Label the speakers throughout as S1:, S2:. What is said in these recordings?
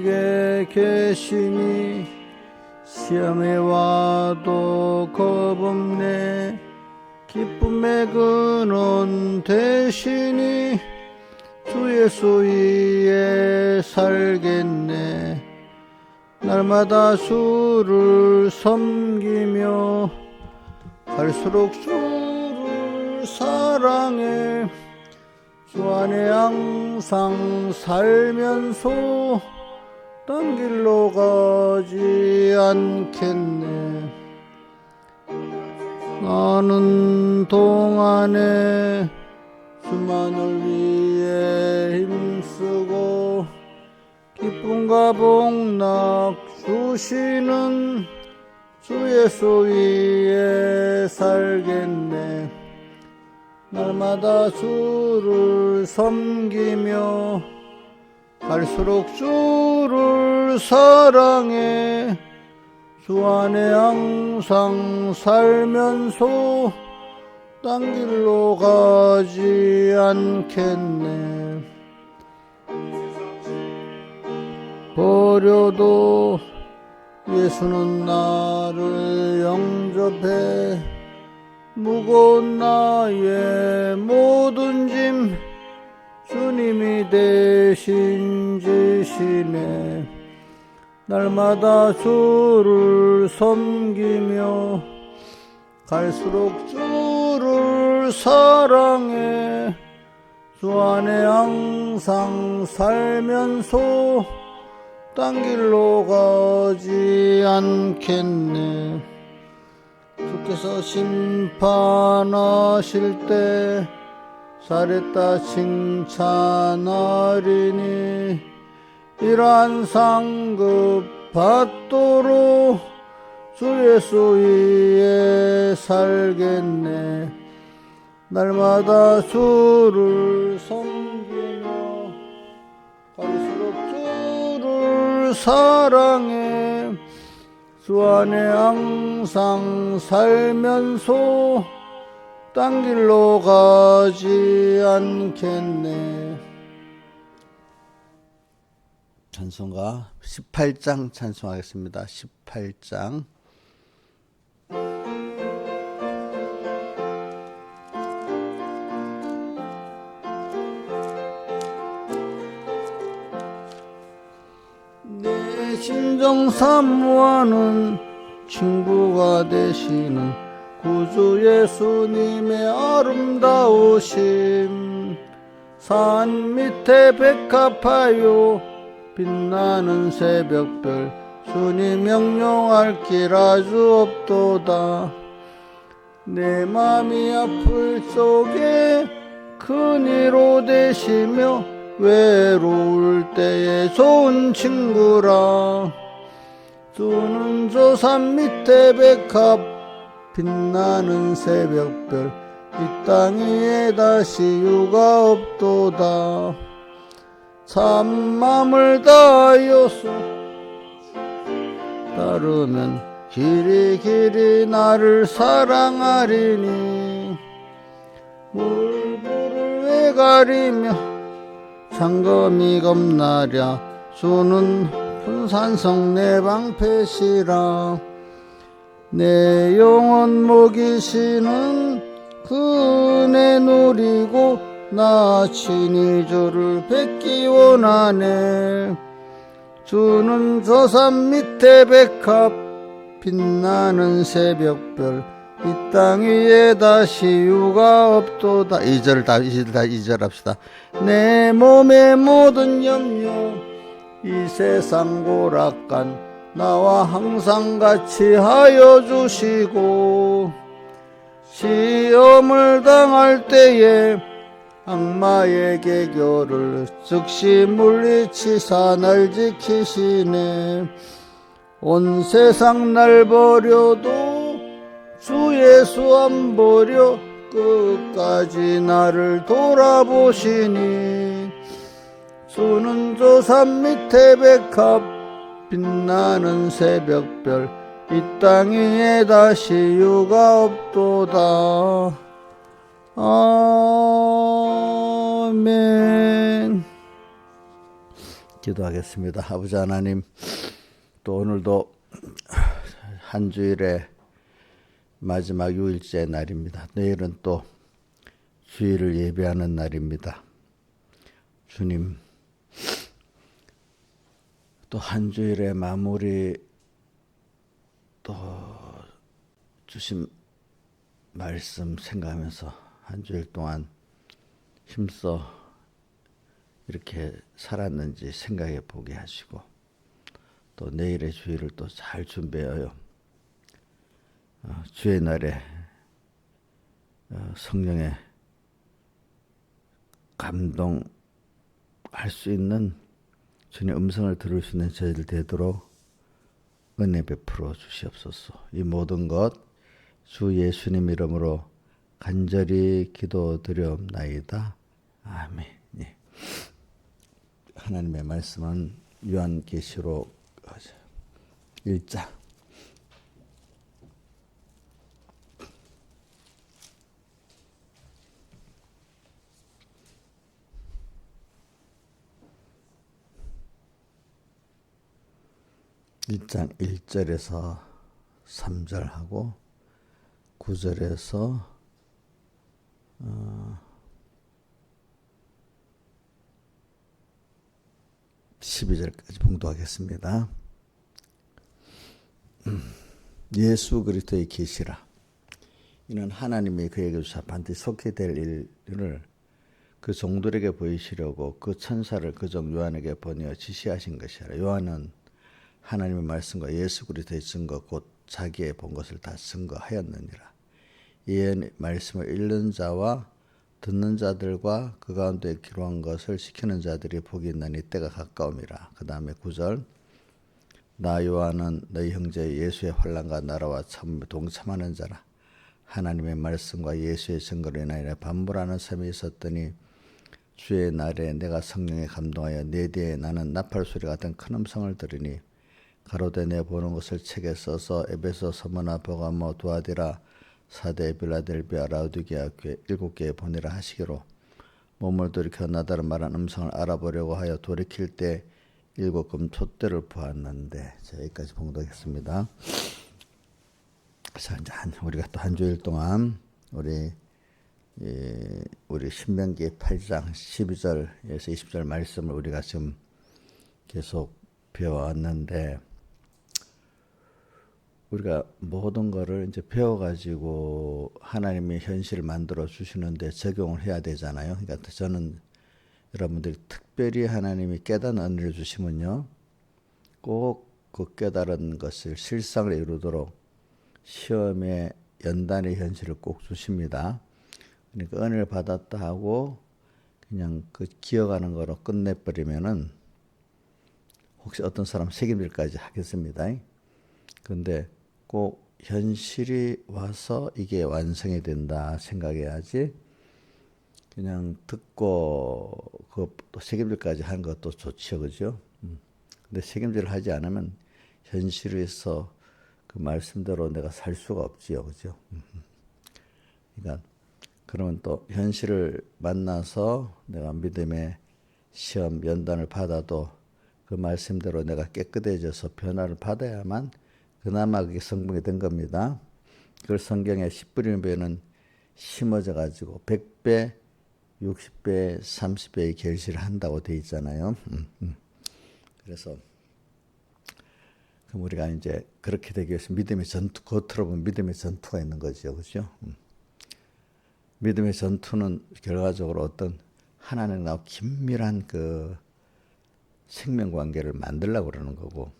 S1: 내게 계시니 시험에 와도 겁없네. 기쁨의 근원 되시니 주 예수 위에 살겠네. 날마다 주를 섬기며 갈수록 주를 사랑해. 주 안에 항상 살면서 딴 길로 가지 않겠네. 나는 동안에 주만을 위해 힘쓰고 기쁨과 복락 주시는 주 예수 위에 살겠네. 날마다 주를 섬기며 갈수록 주를 사랑해. 주 안에 항상 살면서 딴 길로 가지 않겠네. 버려도 예수는 나를 영접해. 무거운 나의 모든 짐 주님이 대신 지시네. 날마다 주를 섬기며 갈수록 주를 사랑해. 주 안에 항상 살면서 딴 길로 가지 않겠네. 주께서 심판하실 때 잘했다 칭찬하리니 이러한 상급 받도록 주 예수 위에 살겠네. 날마다 주를 섬기며 갈수록 주를 사랑해. 주 안에 항상 살면서 딴 길로 가지 않겠네. 찬송가 18장 찬송하겠습니다. 18장. 내 심정 사모하는 친구가 되시는 구주 예수님의 아름다우심. 산 밑에 백합하여 빛나는 새벽별 주님 명령할 길 아주 없도다. 내 맘이 아플 적에 큰 위로 되시며 외로울 때에 좋은 친구라. 주는 저 산 밑에 백합 빛나는 새벽별 이 땅 위에 다시 유가 없도다. 참 맘을 다하여서 따르면 길이 길이 나를 사랑하리니 물불을 왜 가리며 장검이 겁나랴. 주는 분산성 내 방패시라. 내 영혼 먹이시는 그 은혜 누리고 나 친히 주를 뵙기 원하네. 주는 저 산 밑에 백합 빛나는 새벽별 이 땅 위에 다시 유가 없도다. 2절 합시다. 내 몸의 모든 염려 이 세상 고락간 나와 항상 같이 하여 주시고 시험을 당할 때에 악마의 계교를 즉시 물리치사 날 지키시네. 온 세상 날 버려도 주 예수 안 버려 끝까지 나를 돌아보시니 주는 저 산 밑에 백합 빛나는 새벽별 이 땅 위에 다시 유가 없도다. 아멘. 기도하겠습니다. 아버지 하나님, 또 오늘도 한 주일의 마지막 6일째 날입니다. 내일은 또 주일을 예배하는 날입니다. 주님, 또 한 주일의 마무리, 또 주신 말씀 생각하면서 한 주일 동안 힘써 이렇게 살았는지 생각해 보게 하시고, 또 내일의 주일을 또 잘 준비하여 주의 날에 성령의 감동할 수 있는 주님의 음성을 들을 수 있는 저희들 되도록 은혜 베풀어 주시옵소서. 이 모든 것 주 예수님 이름으로 간절히 기도드려옵나이다. 아멘. 예. 하나님의 말씀은 요한계시록 1장 1장 1절에서 3절하고 9절에서 12절까지 봉독하겠습니다. 예수 그리스도의 계시라. 이는 하나님이 그에게 주사 반드시 속히 될 일을 그 종들에게 보이시려고 그 천사를 그종 요한에게 보내어 지시하신 것이라. 요한은 하나님의 말씀과 예수 그리스도의 증거 곧 자기의 본 것을 다 증거하였느니라. 이 말씀을 읽는 자와 듣는 자들과 그 가운데 기록한 것을 지키는 자들이 복이 있나니 때가 가까움이라. 그 다음에 9절, 나 요한은 너희 형제 예수의 환난과 나라와 동참하는 자라. 하나님의 말씀과 예수의 증거로 인하여 반불하는 삶이 있었더니 주의 날에 내가 성령에 감동하여 내 뒤에 나는 나팔 소리 같은 큰 음성을 들으니 가로되 내 보는 것을 책에 써서 에베소, 서머나, 버가모, 두아디라, 사대, 빌라델비아, 라우디게아 교회 7개에 보내라 하시기로 몸을 돌이켜 나다른 말한 음성을 알아보려고 하여 돌이킬 때 7금 촛대를 보았는데. 자, 여기까지 봉독했습니다. 자, 이제 우리가 또 한 주일 동안 우리 신명기 8장 12절에서 20절 말씀을 우리가 지금 계속 배워왔는데, 우리가 모든 거를 이제 배워가지고 하나님의 현실을 만들어 주시는데 적용을 해야 되잖아요. 그러니까 저는 여러분들이 특별히 하나님이 깨닫는 은혜를 주시면요, 꼭 그 깨달은 것을 실상을 이루도록 시험에 연단의 현실을 꼭 주십니다. 그러니까 은혜를 받았다 하고 그냥 그 기억하는 거로 끝내버리면은 혹시 어떤 사람 책임질까지 하겠습니다. 그런데 꼭 현실이 와서 이게 완성이 된다 생각해야지, 그냥 듣고 그 또 책임질까지 하는 것도 좋죠, 그죠? 근데 책임질을 하지 않으면 현실에서 그 말씀대로 내가 살 수가 없지요, 그죠? 그러니까 그러면 또 현실을 만나서 내가 믿음의 시험 연단을 받아도 그 말씀대로 내가 깨끗해져서 변화를 받아야만 그나마 그게 성공이 된 겁니다. 그걸 성경에 씨 뿌리는 배는 심어져 가지고 100배, 60배, 30배의 결실을 한다고 돼 있잖아요. 그래서 그럼 우리가 이제 그렇게 되기 위해서 믿음의 전투, 겉으로 보면 믿음의 전투가 있는 거죠, 그렇죠? 믿음의 전투는 결과적으로 어떤 하나님과 긴밀한 그 생명 관계를 만들려고 그러는 거고,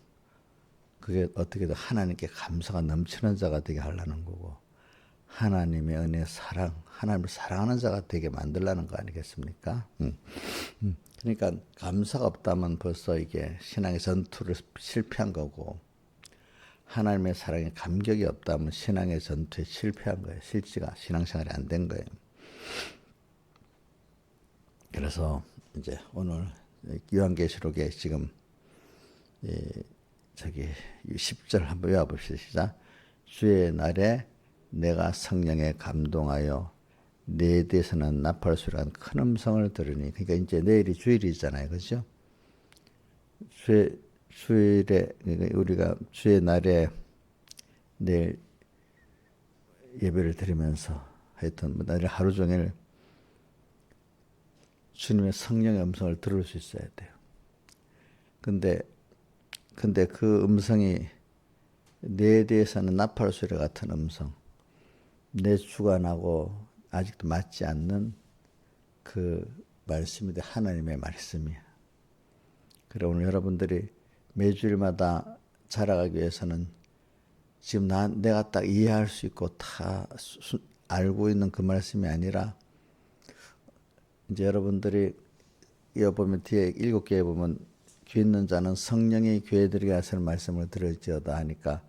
S1: 그게 어떻게든 하나님께 감사가 넘치는 자가 되게 하려는 거고, 하나님의 은혜, 사랑, 하나님을 사랑하는 자가 되게 만들려는 거 아니겠습니까? 그러니까 감사가 없다면 벌써 이게 신앙의 전투를 실패한 거고, 하나님의 사랑에 감격이 없다면 신앙의 전투에 실패한 거예요. 실지가 신앙생활이 안 된 거예요. 그래서 이제 오늘 요한계시록에 지금 10절 한번 외워봅시다. 시작. 주의 날에 내가 성령에 감동하여 내 뒤에서는 나팔 소리가 큰 음성을 들으니. 그러니까 이제 내일이 주일이잖아요, 그렇죠? 주일에 그러니까 우리가 주의 날에 내일 예배를 드리면서 하여튼 뭐 나를 하루 종일 주님의 성령의 음성을 들을 수 있어야 돼요. 근데 그 음성이 내 대해서는 나팔 소리 같은 음성, 내 주관하고 아직도 맞지 않는 그 말씀인데 하나님의 말씀이야. 그래 오늘 여러분들이 매주일마다 자라가기 위해서는 지금 내가 딱 이해할 수 있고 다 알고 있는 그 말씀이 아니라 이제 여러분들이 이어 보면 뒤에 7개에 보면 귀 있는 자는 성령이 교회들에게 하시는 말씀을 들을지어다 하니까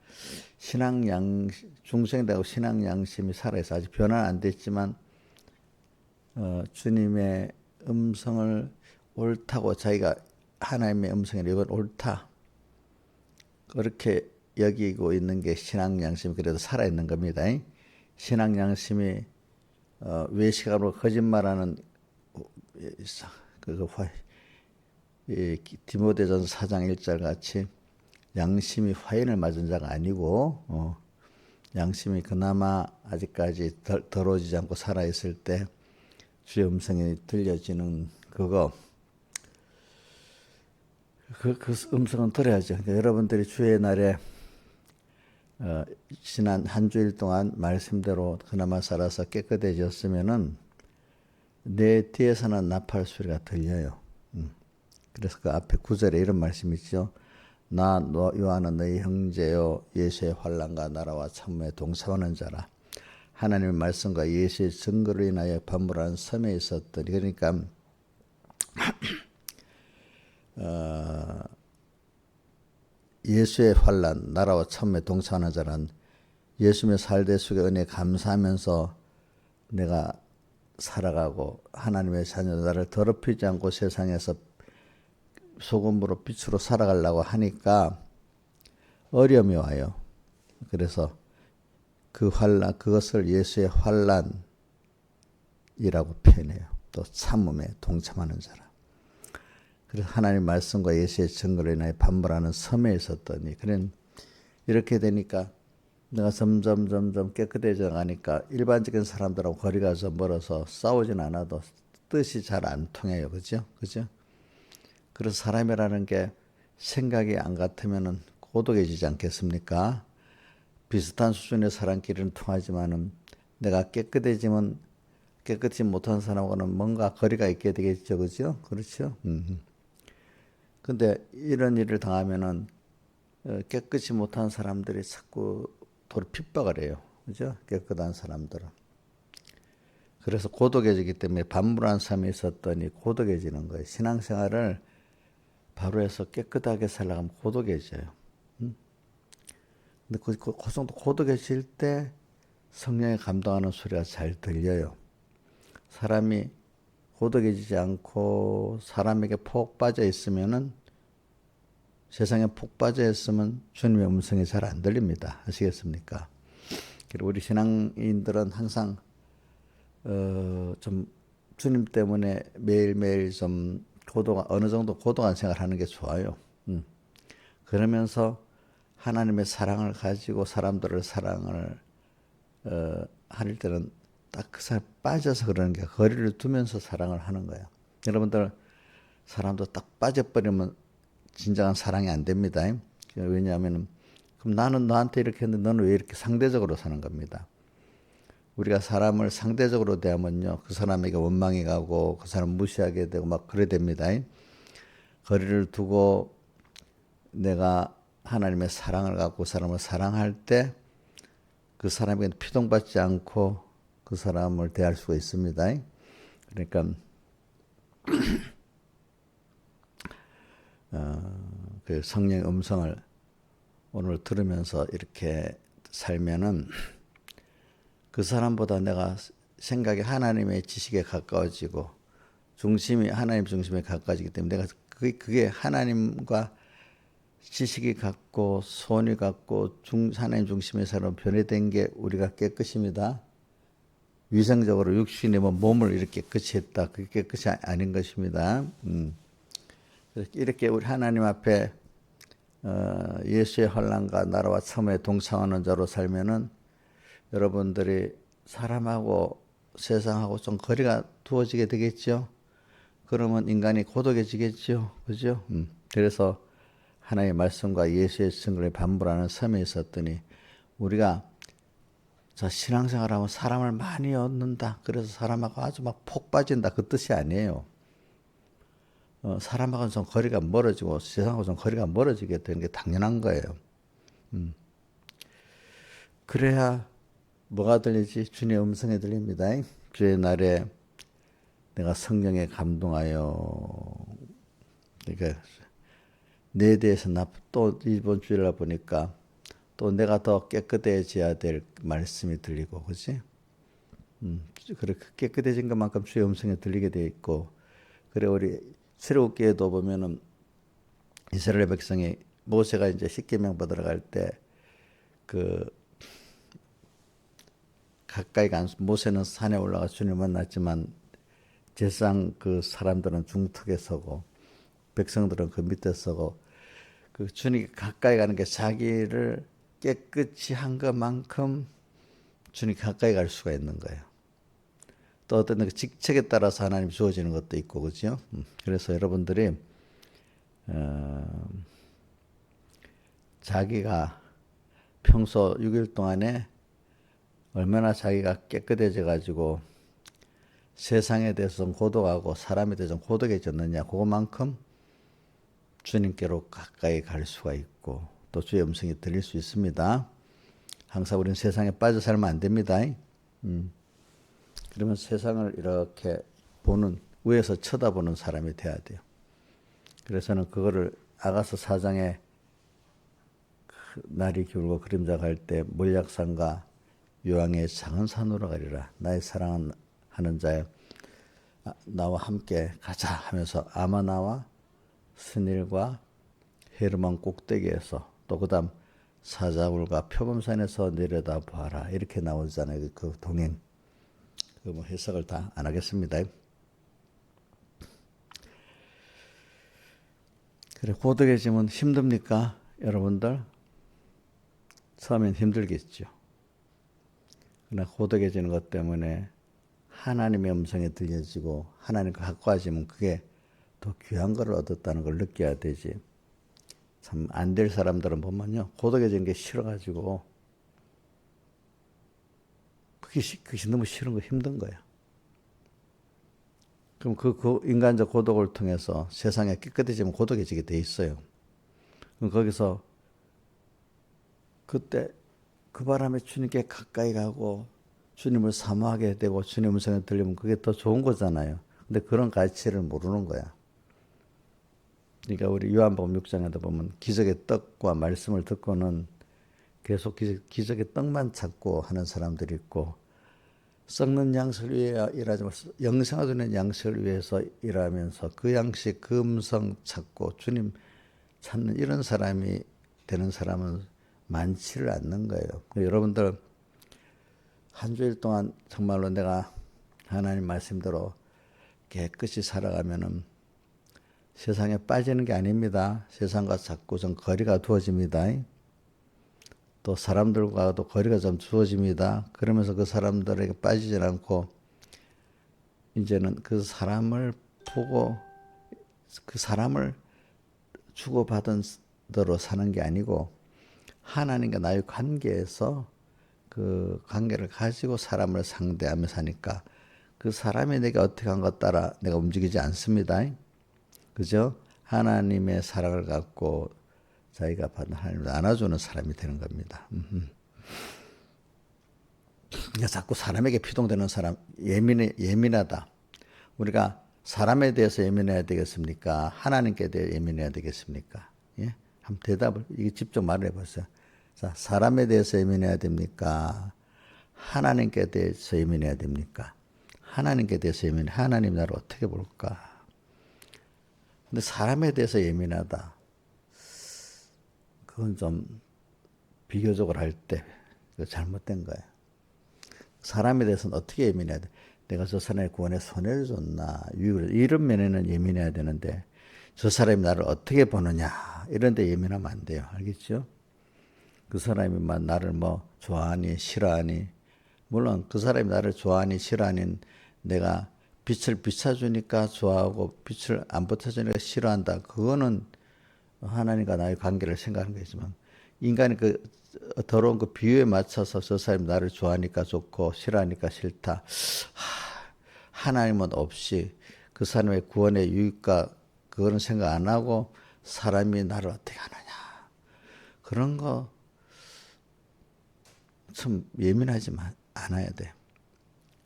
S1: 중생되고 신앙 양심이 살아있어 아직 변화 안 됐지만 주님의 음성을 옳다고 자기가 하나님의 음성이라 이건 옳다 그렇게 여기고 있는 게 신앙 양심이 그래도 살아있는 겁니다. 신앙 양심이 외식하고 거짓말하는 디모데전서 4장 1절 같이 양심이 화인을 맞은 자가 아니고 양심이 그나마 아직까지 더러워지지 않고 살아있을 때 주의 음성이 들려지는 그거 그 음성은 들어야죠. 그러니까 여러분들이 주의 날에 지난 한 주일 동안 말씀대로 그나마 살아서 깨끗해졌으면은 내 뒤에서는 나팔 소리가 들려요. 그래서 그 앞에 9절에 이런 말씀이 있죠. 나 요한은 너희 형제요 예수의 환난과 나라와 참모에 동참하는 자라. 하나님의 말씀과 예수의 증거로 인하여 반물하는 섬에 있었더니 그러니까 예수의 환난, 나라와 참모에 동참하는 자란 예수님의 살대 속에 은혜에 감사하면서 내가 살아가고 하나님의 자녀 나를 더럽히지 않고 세상에서 소금으로 빛으로 살아가려고 하니까 어려움이 와요. 그래서 그 환난, 그것을 예수의 환난이라고 표현해요. 또 참음에 동참하는 자라. 그래서 하나님 말씀과 예수의 증거로 인하여 반발하는 섬에 있었더니 그런 이렇게 되니까 내가 점점 깨끗해져 가니까 일반적인 사람들하고 거리가 좀 멀어서 싸우진 않아도 뜻이 잘 안 통해요. 그죠? 그래서 사람이라는 게 생각이 안 같으면은 고독해지지 않겠습니까? 비슷한 수준의 사람끼리는 통하지만은 내가 깨끗해지면 깨끗이 못한 사람하고는 뭔가 거리가 있게 되겠죠. 그죠? 그렇죠? 근데 이런 일을 당하면은 깨끗이 못한 사람들이 자꾸 도로 핍박을 해요. 그죠? 깨끗한 사람들은. 그래서 고독해지기 때문에 반물한 삶이 있었더니 고독해지는 거예요. 신앙생활을 바로 해서 깨끗하게 살아가면 고독해져요. 근데 그 정도 고독해질 때 성령이 감동하는 소리가 잘 들려요. 사람이 고독해지지 않고 사람에게 푹 빠져 있으면은 세상에 푹 빠져 있으면 주님의 음성이 잘 안 들립니다. 아시겠습니까? 그리고 우리 신앙인들은 항상 좀 주님 때문에 매일매일 좀 어느 정도 고독한 생활하는 게 좋아요. 그러면서 하나님의 사랑을 가지고 사람들을 사랑을 할 때는 딱 그 사람 빠져서 그러는 게 거리를 두면서 사랑을 하는 거예요. 여러분들 사람도 딱 빠져버리면 진정한 사랑이 안 됩니다. 왜냐하면 그럼 나는 너한테 이렇게 했는데 너는 왜 이렇게 상대적으로 사는 겁니다. 우리가 사람을 상대적으로 대하면요 그 사람에게 원망이 가고 그 사람 무시하게 되고 막 그래 됩니다. 거리를 두고 내가 하나님의 사랑을 갖고 사람을 사랑할 때 그 사람에게 피동받지 않고 그 사람을 대할 수가 있습니다. 그러니까 그 성령의 음성을 오늘 들으면서 이렇게 살면은 그 사람보다 내가 생각이 하나님의 지식에 가까워지고 중심이 하나님 중심에 가까워지기 때문에 내가 그게 하나님과 지식이 같고 소원이 같고 하나님 중심의 사람 변해된 게 우리가 깨끗입니다. 위생적으로 육신이 몸을 이렇게 깨끗이 했다. 그게 깨끗이 아닌 것입니다. 이렇게 우리 하나님 앞에 예수의 환난과 나라와 참에 동참하는 자로 살면은 여러분들이 사람하고 세상하고 좀 거리가 두어지게 되겠죠. 그러면 인간이 고독해지겠죠. 그죠? 그래서 하나님의 말씀과 예수의 증거를 반불하는 섬에 있었더니 우리가 자, 신앙생활하면 사람을 많이 얻는다. 그래서 사람하고 아주 막 폭 빠진다. 그 뜻이 아니에요. 사람하고는 좀 거리가 멀어지고 세상하고 좀 거리가 멀어지게 되는 게 당연한 거예요. 그래야 뭐가 들리지? 주님의 음성이 들립니다. 주의 날에 내가 성령에 감동하여 그러니까 내 대해서 또 이번 주일날 보니까 또 내가 더 깨끗해져야 될 말씀이 들리고 그렇지? 그렇게 깨끗해진 것만큼 주의 음성이 들리게 돼 있고 그래 우리 출애굽기에도 보면은 이스라엘 백성이 모세가 이제 십계명 받으러 갈 때 그 가까이 간 모세는 산에 올라가 주님을 만났지만 제사장 그 사람들은 중턱에 서고 백성들은 그 밑에 서고 그 주님이 가까이 가는 게 자기를 깨끗이 한 것만큼 주님이 가까이 갈 수가 있는 거예요. 또 어떤 그 직책에 따라서 하나님 주어지는 것도 있고 그렇죠. 그래서 여러분들이 자기가 평소 6일 동안에 얼마나 자기가 깨끗해져 가지고 세상에 대해서 좀 고독하고 사람에 대해서 좀 고독해졌느냐 그것만큼 주님께로 가까이 갈 수가 있고 또 주의 음성이 들릴 수 있습니다. 항상 우리는 세상에 빠져 살면 안 됩니다. 그러면 세상을 이렇게 보는 위에서 쳐다보는 사람이 돼야 돼요. 그래서는 그거를 아가서 4장에 날이 기울고 그림자 갈 때 몰약산과 요왕의 작은 산으로 가리라. 나의 사랑하는 자여 나와 함께 가자 하면서 아마나와 스닐과 헤르몬 꼭대기에서 또 그다음 사자굴과 표범산에서 내려다 보아라 이렇게 나오잖아요. 그 동행 그 뭐 해석을 다 안 하겠습니다. 그래 고독해지면 힘듭니까, 여러분들? 처음엔 힘들겠죠. 그러나 고독해지는 것 때문에 하나님의 음성이 들려지고 하나님과 가까워지면 그게 더 귀한 것을 얻었다는 걸 느껴야 되지. 참 안 될 사람들은 보면요 고독해지는 게 싫어가지고 그게 너무 싫은 거 힘든 거야. 그럼 그 인간적 고독을 통해서 세상에 깨끗해지면 고독해지게 돼 있어요. 그럼 거기서 그때 그 바람에 주님께 가까이 가고 주님을 사모하게 되고 주님 음성을 들리면 그게 더 좋은 거잖아요. 근데 그런 가치를 모르는 거야. 그러니까 우리 요한복음 6장에도 보면 기적의 떡과 말씀을 듣고는 계속 기적의 떡만 찾고 하는 사람들이 있고 썩는 양식을 위해 일하지 말고 영생하도록 양식을 위해서 일하면서 그 양식 그 음성 찾고 주님 찾는 이런 사람이 되는 사람은 많지를 않는 거예요. 여러분들 한 주일 동안 정말로 내가 하나님 말씀대로 깨끗이 살아가면은 세상에 빠지는 게 아닙니다. 세상과 자꾸 좀 거리가 두어집니다. 또 사람들과도 거리가 좀 두어집니다. 그러면서 그 사람들에게 빠지지 않고 이제는 그 사람을 보고 그 사람을 주고받은 대로 사는 게 아니고 하나님과 나의 관계에서 그 관계를 가지고 사람을 상대하며 사니까 그 사람이 내가 어떻게 한 것 따라 내가 움직이지 않습니다. 그죠? 하나님의 사랑을 갖고 자기가 받은 하나님을 안아주는 사람이 되는 겁니다. 그러니까 자꾸 사람에게 피동되는 사람, 예민하다. 우리가 사람에 대해서 예민해야 되겠습니까? 하나님께 대해 예민해야 되겠습니까? 예? 한번 대답을, 이게 직접 말해 보세요. 자, 사람에 대해서 예민해야 됩니까? 하나님께 대해서 예민해야 됩니까? 하나님께 대해서 하나님 나를 어떻게 볼까? 근데 사람에 대해서 예민하다. 그건 좀 비교적으로 할 때 잘못된 거예요. 사람에 대해서는 어떻게 예민해야 돼? 내가 저 사람의 구원에 손해를 줬나? 이런 면에는 예민해야 되는데 저 사람이 나를 어떻게 보느냐 이런 데 예민하면 안 돼요. 알겠죠? 그 사람이 막 나를 뭐 좋아하니 싫어하니, 물론 그 사람이 나를 좋아하니 싫어하니 내가 빛을 비춰주니까 좋아하고 빛을 안 비춰주니까 싫어한다. 그거는 하나님과 나의 관계를 생각하는 거지만, 인간이 그 더러운 그 비유에 맞춰서 저 사람이 나를 좋아하니까 좋고 싫어하니까 싫다. 하나님은 없이 그 사람의 구원의 유익과 그거는 생각 안 하고 사람이 나를 어떻게 하느냐. 그런 거 참 예민하지 않아야 돼.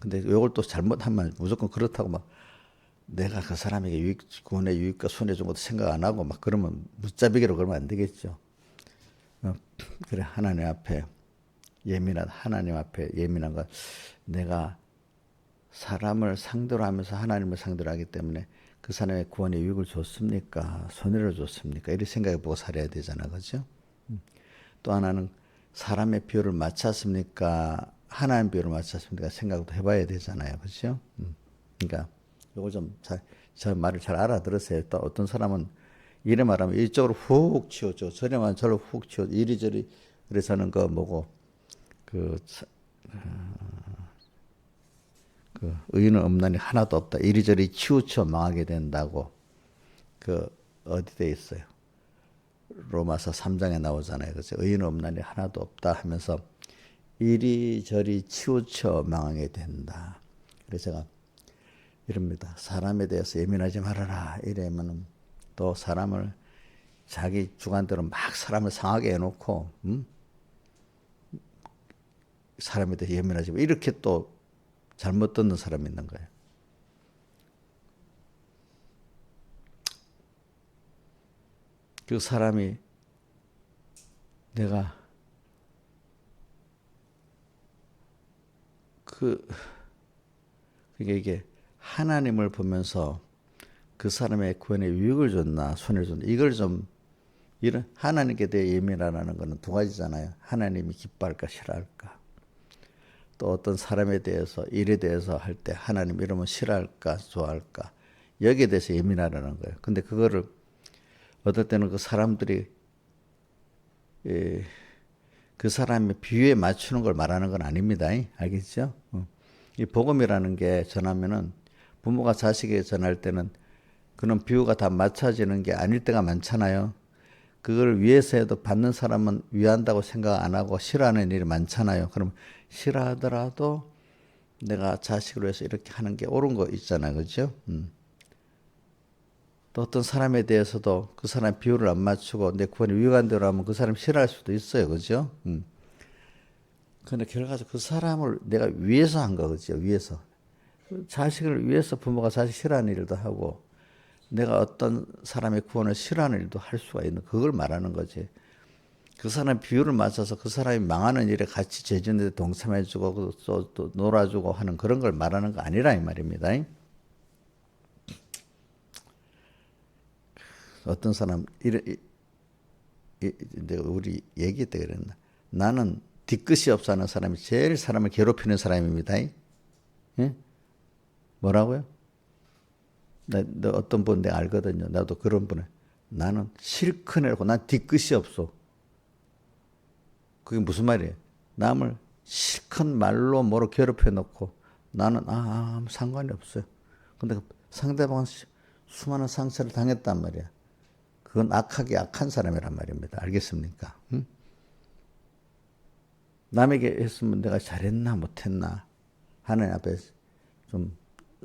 S1: 근데 이걸 또 잘못하면 무조건 그렇다고 막 내가 그 사람에게 구원의 유익과 손해 준 것도 생각 안 하고 막 그러면 무자비게로 그러면 안 되겠죠. 그래, 하나님 앞에 예민한 것. 내가 사람을 상대로 하면서 하나님을 상대로 하기 때문에 그 사람의 구원의 유익을 줬습니까? 손해를 줬습니까? 이렇게 생각해 보고 살아야 되잖아. 그죠? 또 하나는 사람의 비율을 맞췄습니까? 하나님 비율을 맞췄습니까? 생각도 해봐야 되잖아요. 그죠? 그러니까 이걸 저 말을 잘 알아들으세요. 또 어떤 사람은 이래 말하면 이쪽으로 훅 치워줘. 저래 말하면 저로 훅 치워줘. 이리저리. 그래서는 그 뭐고, 그 의인은 없나니 하나도 없다. 이리저리 치우쳐 망하게 된다고. 그 어디 돼 있어요? 로마서 3장에 나오잖아요. 그래서 의인은 없나니 하나도 없다 하면서 이리저리 치우쳐 망하게 된다. 그래서 제가 이럽니다. 사람에 대해서 예민하지 말아라. 이러면은 또 사람을 자기 주관대로 막 사람을 상하게 해놓고, 사람에 대해 예민하지 마. 이렇게 또 잘못 듣는 사람이 있는 거예요. 그 사람이 내가 그게 이게 하나님을 보면서 그 사람의 구원에 유익을 줬나 손해를 줬나, 이걸 좀, 이런 하나님께 대해 예민하라는 것은 두 가지잖아요. 하나님이 기뻐할까 싫어할까. 또 어떤 사람에 대해서, 일에 대해서 할 때 하나님 이러면 싫어할까 좋아할까, 여기에 대해서 예민하라는 거예요. 근데 그거를 어떨 때는 그 사람들이 그 사람의 비유에 맞추는 걸 말하는 건 아닙니다. 알겠죠? 이 복음이라는 게 전하면은, 부모가 자식에게 전할 때는 그런 비유가 다 맞춰지는 게 아닐 때가 많잖아요. 그걸 위해서 해도 받는 사람은 위한다고 생각 안 하고 싫어하는 일이 많잖아요. 그럼 싫어하더라도 내가 자식을 위해서 이렇게 하는 게 옳은 거 있잖아요. 그죠? 또 어떤 사람에 대해서도 그 사람 비율을 안 맞추고 내 구원이 위험한 대로 하면 그 사람 싫어할 수도 있어요. 그죠? 근데 결과적으로 그 사람을 내가 위해서 한 거죠. 위해서. 자식을 위해서 부모가 자식 싫어하는 일도 하고, 내가 어떤 사람의 구원을 싫어하는 일도 할 수가 있는, 그걸 말하는 거지. 그 사람 비율을 맞춰서 그 사람이 망하는 일에 같이 재주는데 동참해주고 또 놀아주고 하는 그런 걸 말하는 거 아니라 이 말입니다. 어떤 사람 내가 우리 얘기 때 그랬나? 나는 뒤끝이 없어 하는 사람이 제일 사람을 괴롭히는 사람입니다. 예? 뭐라고요? 너 어떤 분 내가 알거든요. 나도 그런 분을. 나는 실컷 해놓고 난 뒤끝이 없어. 그게 무슨 말이에요? 남을 실컷 말로 뭐로 괴롭혀 놓고 나는 아무 상관이 없어요. 근데 상대방은 수많은 상처를 당했단 말이야. 그건 악한 사람이란 말입니다. 알겠습니까? 응? 남에게 했으면 내가 잘했나 못했나 하나님 앞에 좀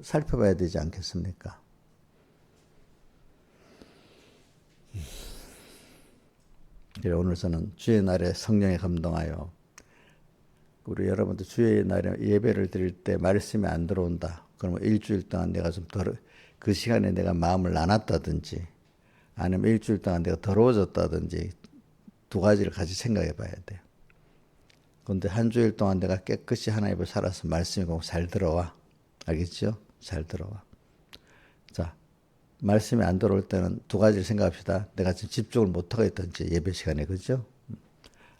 S1: 살펴봐야 되지 않겠습니까? 오늘 저는 주의 날에 성령에 감동하여, 우리 여러분들 주의 날에 예배를 드릴 때 말씀이 안 들어온다. 그러면 일주일 동안 내가 좀 그 시간에 내가 마음을 나눴다든지, 아니면 일주일 동안 내가 더러워졌다든지, 두 가지를 같이 생각해 봐야 돼요. 그런데 한 주일 동안 내가 깨끗이 하나님을 살아서 말씀이 꼭 잘 들어와. 알겠죠? 잘 들어와. 자, 말씀이 안 들어올 때는 두 가지를 생각합시다. 내가 지금 집중을 못하고 있든지 예배 시간에, 그죠?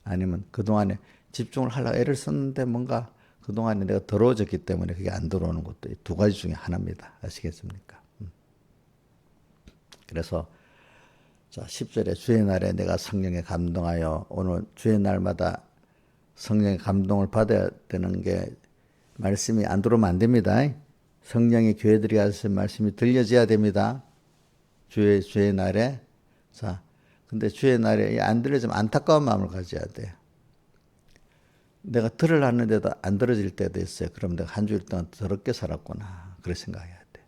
S1: 아니면 그동안에 집중을 하려고 애를 썼는데 뭔가 그동안에 내가 더러워졌기 때문에 그게 안 들어오는 것도 두 가지 중에 하나입니다. 아시겠습니까? 그래서 자, 10절에 주의 날에 내가 성령에 감동하여, 오늘 주의 날마다 성령의 감동을 받아야 되는 게, 말씀이 안 들어오면 안 됩니다. 성령이 교회들이 하신 말씀이 들려져야 됩니다. 주의 날에. 자, 근데 주의 날에 안 들려지면 안타까운 마음을 가져야 돼. 내가 들으려는데도 안 들어질 때도 있어요. 그럼 내가 한 주일 동안 더럽게 살았구나. 그렇게 생각해야 돼.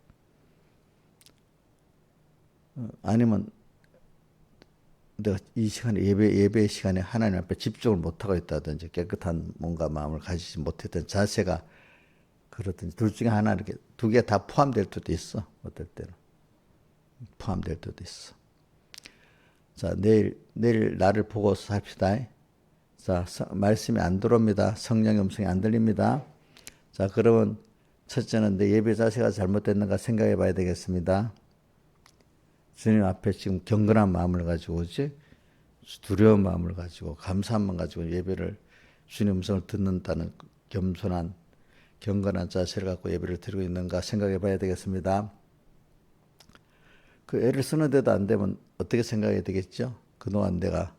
S1: 아니면 내가 이 시간에 예배 시간에 하나님 앞에 집중을 못하고 있다든지 깨끗한 뭔가 마음을 가지지 못했던 자세가 그렇든지 둘 중에 하나 이렇게 두 개 다 포함될 때도 있어. 어떨 때는 포함될 때도 있어. 자, 내일 나를 보고 삽시다. 자, 말씀이 안 들어옵니다. 성령의 음성이 안 들립니다. 자, 그러면 첫째는 내 예배 자세가 잘못됐는가 생각해 봐야 되겠습니다. 주님 앞에 지금 경건한 마음을 가지고 오지, 두려운 마음을 가지고 감사한 마음 가지고 예배를, 주님 음성을 듣는다는 겸손한 경건한 자세를 갖고 예배를 드리고 있는가 생각해 봐야 되겠습니다. 그 애를 쓰는데도 안 되면 어떻게 생각해야 되겠죠? 그동안 내가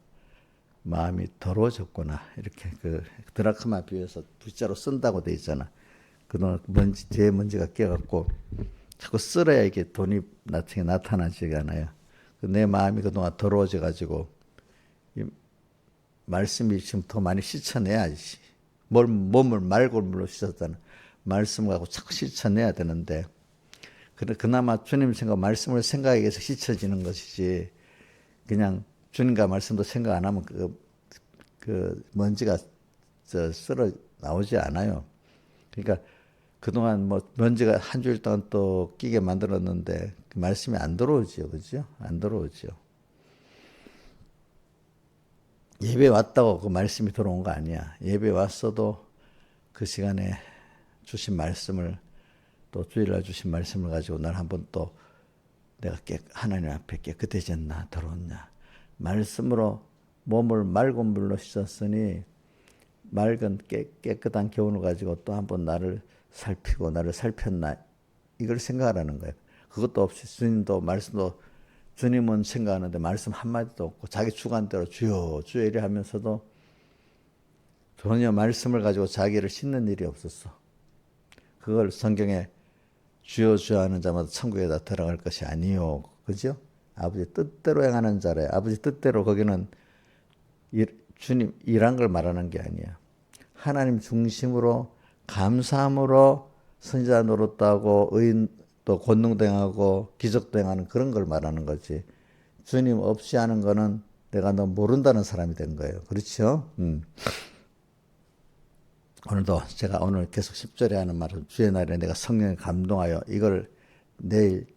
S1: 마음이 더러워졌구나. 이렇게 그 드라크마 비유해서 V자로 쓴다고 돼 있잖아. 그동안 제 먼지가 껴갖고 자꾸 쓸어야 이게 돈이 나타나지가 않아요. 내 마음이 그동안 더러워져가지고 말씀이 지금 더 많이 씻어내야지. 몸을 말골물로 씻었잖아. 말씀 갖고 자꾸 씻어내야 되는데, 그나마 주님 생각, 말씀을 생각하기 위해서 씻어지는 것이지, 그냥 주님과 말씀도 생각 안 하면 그 먼지가 쓸어 나오지 않아요. 그러니까 그동안 뭐 먼지가 한 주일 동안 또 끼게 만들었는데 그 말씀이 안 들어오죠. 그죠? 안 들어오죠. 예배 왔다고 그 말씀이 들어온 거 아니야. 예배 왔어도 그 시간에 주신 말씀을, 또 주일날 주신 말씀을 가지고 날 한번 또 내가 하나님 앞에 깨끗해졌나 들어왔냐. 말씀으로 몸을 맑은 물로 씻었으니 맑은 깨끗한 교훈을 가지고 또 한번 나를 살피고 나를 살폈나, 이걸 생각하라는 거예요. 그것도 없이 주님도 말씀도, 주님은 생각하는데 말씀 한마디도 없고 자기 주관대로 주여 주여 이래 하면서도 전혀 말씀을 가지고 자기를 씻는 일이 없었어. 그걸 성경에 주여 주여 하는 자마다 천국에다 들어갈 것이 아니요. 그죠? 아버지 뜻대로 행하는 자래. 아버지 뜻대로, 거기는 주님 일한 걸 말하는 게 아니야. 하나님 중심으로 감사함으로 선지자 노릇하고 의인 또 권능도 행하고 기적도 행하는 그런 걸 말하는 거지. 주님 없이 하는 거는 내가 너 모른다는 사람이 된 거예요. 그렇죠? 오늘도 제가 오늘 계속 10절에 하는 말은 주의 날에 내가 성령에 감동하여, 이걸 내일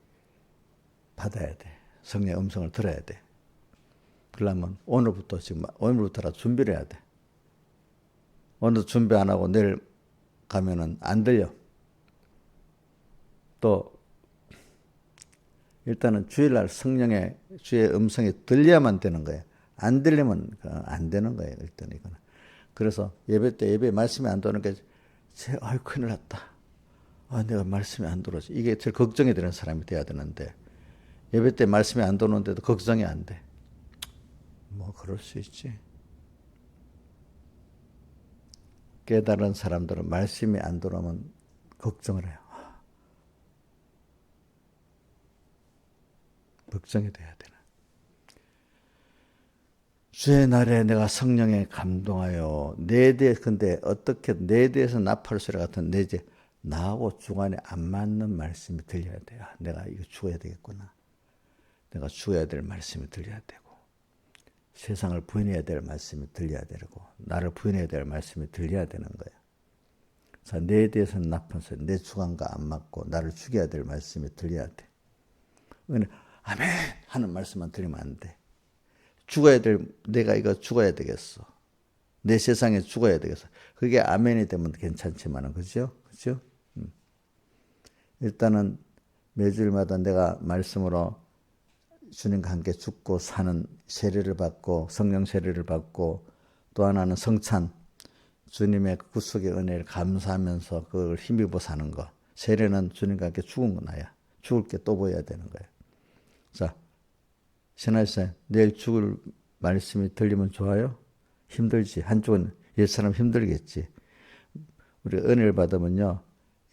S1: 받아야 돼. 성령의 음성을 들어야 돼. 그러려면 오늘부터라도 준비를 해야 돼. 오늘도 준비 안 하고 내일 가면은 안 들려. 또 일단은 주일날 주의 음성이 들려야만 되는 거예요. 안 들리면 안 되는 거예요. 일단 이거는. 그래서 예배 말씀이 안 들어오는 게 큰일 났다. 내가 말씀이 안 들어오지. 이게 제일 걱정이 되는 사람이 돼야 되는데, 예배 때 말씀이 안 들어오는데도 걱정이 안 돼. 뭐 그럴 수 있지. 깨달은 사람들은 말씀이 안 들어오면 걱정을 해요. 걱정이 돼야 되나. 주의 날에 내가 성령에 감동하여 근데 어떻게 내 대해서 나팔 소리 같은 나하고 주관에 안 맞는 말씀이 들려야 돼요. 내가 이거 죽어야 되겠구나. 내가 죽어야 될 말씀이 들려야 되고, 세상을 부인해야 될 말씀이 들려야 되고, 나를 부인해야 될 말씀이 들려야 되는 거예요. 자, 내 대해서는 나쁜 소리, 내 주관과 안 맞고 나를 죽여야 될 말씀이 들려야 돼. 아멘 하는 말씀만 들리면 안 돼. 내가 이거 죽어야 되겠어. 내 세상에 죽어야 되겠어. 그게 아멘이 되면 괜찮지만은, 그죠? 그죠? 일단은 매주일마다 내가 말씀으로 주님과 함께 죽고 사는 세례를 받고, 성령 세례를 받고, 또 하나는 성찬, 주님의 구속의 은혜를 감사하면서 그걸 힘입어 사는 거. 세례는 주님과 함께 죽은 거 나야. 죽을 게 또 보여야 되는 거예요. 자, 신하시사 내일 죽을 말씀이 들리면 좋아요? 힘들지. 한쪽은 옛사람 힘들겠지. 우리가 은혜를 받으면요.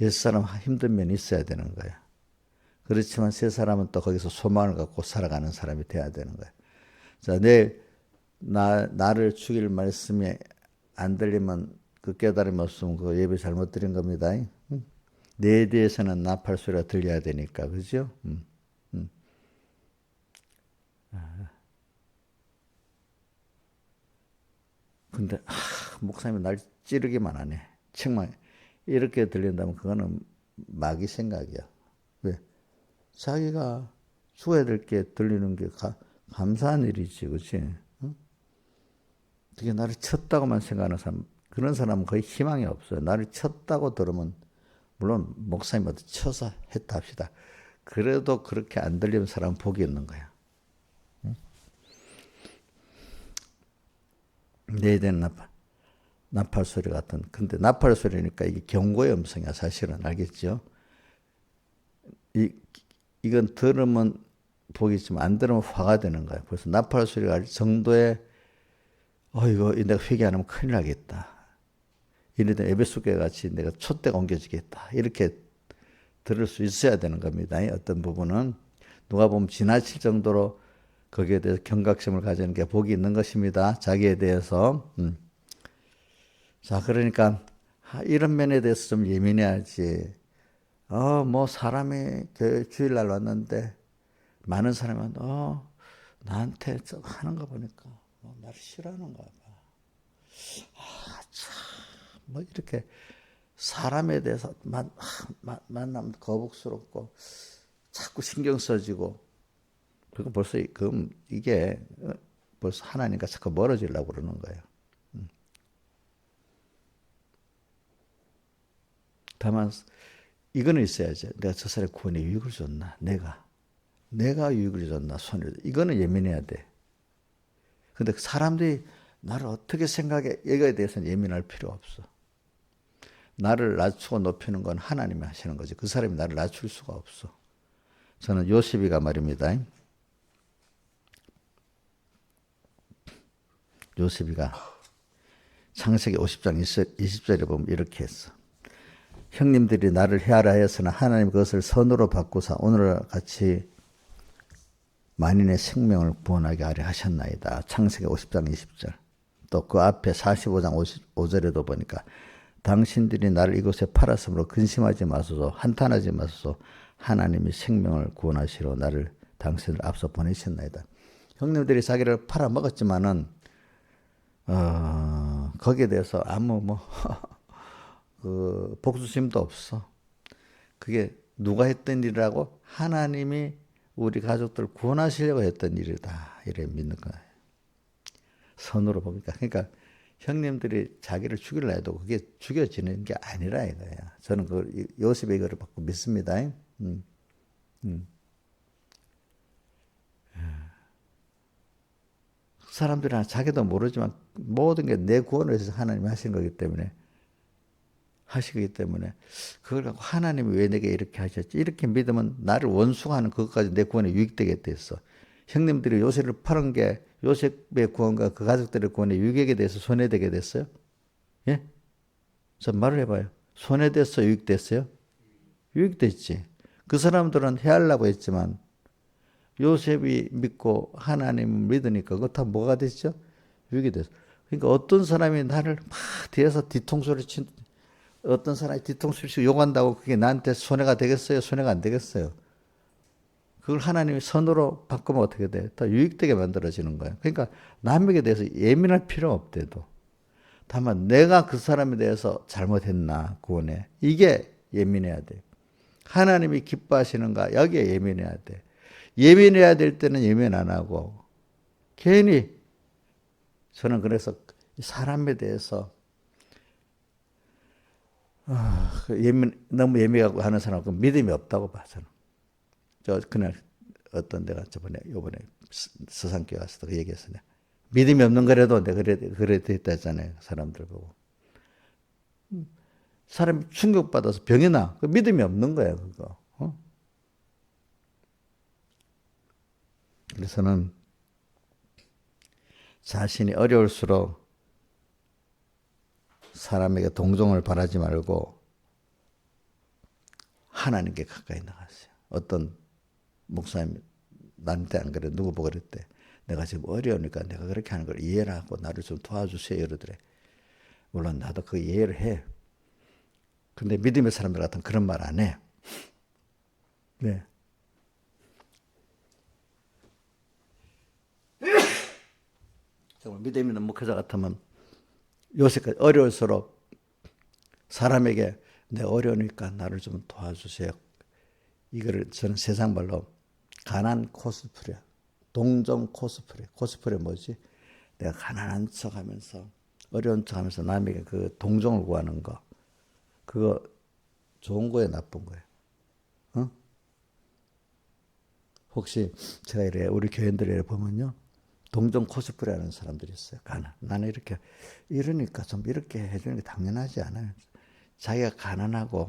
S1: 옛사람 힘든 면이 있어야 되는 거야. 그렇지만 새 사람은 또 거기서 소망을 갖고 살아가는 사람이 돼야 되는 거야. 자, 내일 나를 죽일 말씀이 안 들리면 그 깨달음이 없으면 그 예배 잘못 드린 겁니다. 응? 내 뒤에서는 나팔 소리가 들려야 되니까, 그죠? 근데 목사님이 날 찌르기만 하네. 정말 이렇게 들린다면 그거는 마귀 생각이야. 왜? 자기가 죽어야 될 게 들리는 게 감사한 일이지, 그렇지? 응? 그게 나를 쳤다고만 생각하는 사람, 그런 사람은 거의 희망이 없어요. 나를 쳤다고 들으면 물론 목사님 어디 쳐서 했다 합시다. 그래도 그렇게 안 들리는 사람은 복이 있는 거야. 내야 되는 나팔 소리 같은. 근데 나팔 소리니까 이게 경고의 음성이야, 사실은. 알겠죠? 이건 들으면 복이 있지만 안 들으면 화가 되는 거야. 그래서 나팔 소리가 할 정도의 이거 내가 회개 안 하면 큰일 나겠다. 이래도 에베소교회 같이 내가 촛대가 옮겨지겠다. 이렇게 들을 수 있어야 되는 겁니다. 어떤 부분은 누가 보면 지나칠 정도로 거기에 대해서 경각심을 가지는 게 복이 있는 것입니다. 자기에 대해서. 자, 그러니까 이런 면에 대해서 좀 예민해야지. 뭐 사람이 주일날 왔는데 많은 사람은 나한테 하는 거 보니까 나를 싫어하는가 봐. 뭐 이렇게 사람에 대해서 만나면 거북스럽고 자꾸 신경 써지고 그리고 벌써 이게 벌써 하나님과 자꾸 멀어지려고 그러는 거예요. 다만 이거는 있어야죠. 내가 저 사람의 구원에 유익을 줬나? 내가 유익을 줬나? 손해를. 이거는 예민해야 돼. 근데 사람들이 나를 어떻게 생각해? 이거에 대해서는 예민할 필요 없어. 나를 낮추고 높이는 건 하나님이 하시는 거지. 그 사람이 나를 낮출 수가 없어. 저는 요셉이가 말입니다. 요셉이가 창세기 50장 20절에 보면 이렇게 했어. 형님들이 나를 해하라 하였으나 하나님 그것을 선으로 바꾸사 오늘과 같이 만인의 생명을 구원하게 하려 하셨나이다. 창세기 50장 20절. 또 그 앞에 45장 55절에도 보니까 당신들이 나를 이곳에 팔았으므로 근심하지 마소서 한탄하지 마소서 하나님이 생명을 구원하시러 나를 당신을 앞서 보내셨나이다. 형님들이 자기를 팔아먹었지만은 거기에 대해서 아무 그 복수심도 없어. 그게 누가 했던 일이라고? 하나님이 우리 가족들 구원하시려고 했던 일이다. 이래 믿는 거예요. 선으로 보니까. 그러니까 형님들이 자기를 죽이려 해도 그게 죽여지는 게 아니라 이거야. 저는 그 요셉의 이거를 받고 믿습니다. 사람들은 자기도 모르지만 모든 게 내 구원을 위해서 하나님이 하신 거기 때문에 그걸 갖고 하나님이 왜 내게 이렇게 하셨지? 이렇게 믿으면 나를 원수가 하는 그것까지 내 구원에 유익되게 됐어. 형님들이 요셉을 팔은 게 요셉의 구원과 그 가족들의 구원에 유익에 대해서 손해되게 됐어요? 예? 저 말을 해봐요. 손해됐어? 유익됐어요? 유익됐지. 그 사람들은 해하려고 했지만 요셉이 믿고 하나님을 믿으니까 그거 다 뭐가 됐죠? 유익이 됐어. 그러니까 어떤 사람이 나를 막 뒤에서 뒤통수를 어떤 사람이 뒤통수를 치고 욕한다고 그게 나한테 손해가 되겠어요? 손해가 안 되겠어요? 그걸 하나님이 선으로 바꾸면 어떻게 돼? 더 유익되게 만들어지는 거예요. 그러니까 남에게 대해서 예민할 필요 없대도. 다만 내가 그 사람에 대해서 잘못했나 구원에 이게 예민해야 돼. 하나님이 기뻐하시는가 여기에 예민해야 돼. 예민해야 될 때는 예민 안 하고 괜히 저는 그래서 사람에 대해서 너무 예민하고 하는 사람은 믿음이 없다고 봐 저는. 저 그날 어떤 데가 요번에 서산교회 왔을 때 얘기했어요. 믿음이 없는 거라도 내가 그래도 했다 했잖아요. 사람들 보고. 사람이 충격받아서 병이 나. 그 믿음이 없는 거야 그거. 그래서는 자신이 어려울수록 사람에게 동정을 바라지 말고 하나님께 가까이 나가세요. 어떤 목사님 나한테 안 그래, 누구 보고 그랬대. 내가 지금 어려우니까 내가 그렇게 하는 걸 이해를 하고 나를 좀 도와주세요 이러더래. 물론 나도 그 이해를 해. 근데 믿음의 사람들 같은 그런 말 안 해. 네. 정말 믿음이 있는 목회자 같으면 요새까지 어려울수록 사람에게 내 어려우니까 나를 좀 도와주세요. 이거를 저는 세상 말로 가난 코스프레, 동정 코스프레. 코스프레 뭐지? 내가 가난한 척하면서 어려운 척하면서 남에게 그 동정을 구하는 거. 그거 좋은 거예요, 나쁜 거예요? 어? 혹시 제가 이래 우리 교인들에 보면요, 동정 코스프레 하는 사람들이 있어요. 나는 이렇게 이러니까 좀 이렇게 해주는 게 당연하지 않아요. 자기가 가난하고